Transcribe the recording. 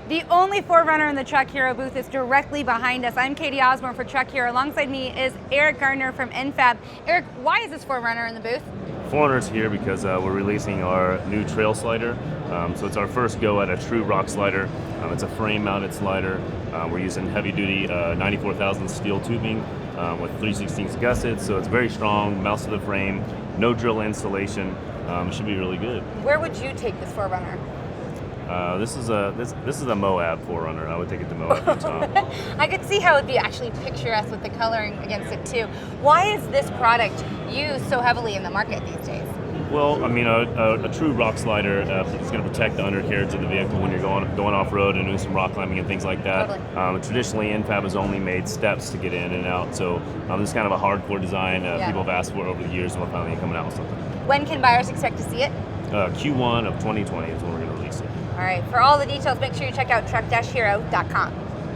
The only 4Runner in the Truck Hero booth is directly behind us. I'm Katie Osborne for Truck Hero. Alongside me is Eric Gardner from N-FAB. Eric, why is this 4Runner in the booth? 4Runner's here because we're releasing our new TrailSlider. So it's our first go at a true rock slider. It's a frame-mounted slider. We're using heavy-duty 94,000 steel tubing with 3/16 gussets, so it's very strong, mounts to the frame, no drill installation. It should be really good. Where would you take this 4Runner? This is a Moab 4Runner. I would take it to Moab, Utah. I could see how it would be actually picturesque with the coloring against it too. Why is this product used so heavily in the market these days? Well, I mean, a true rock slider is going to protect the undercarriage of the vehicle when you're going off-road and doing some rock climbing and things like that. Totally. Traditionally, N-FAB has only made steps to get in and out, so this is kind of a hardcore design people have asked for over the years, and we're finally coming out with something. When can buyers expect to see it? Q1 of 2020 is when we're going to release it. All right, for all the details, make sure you check out truck-hero.com.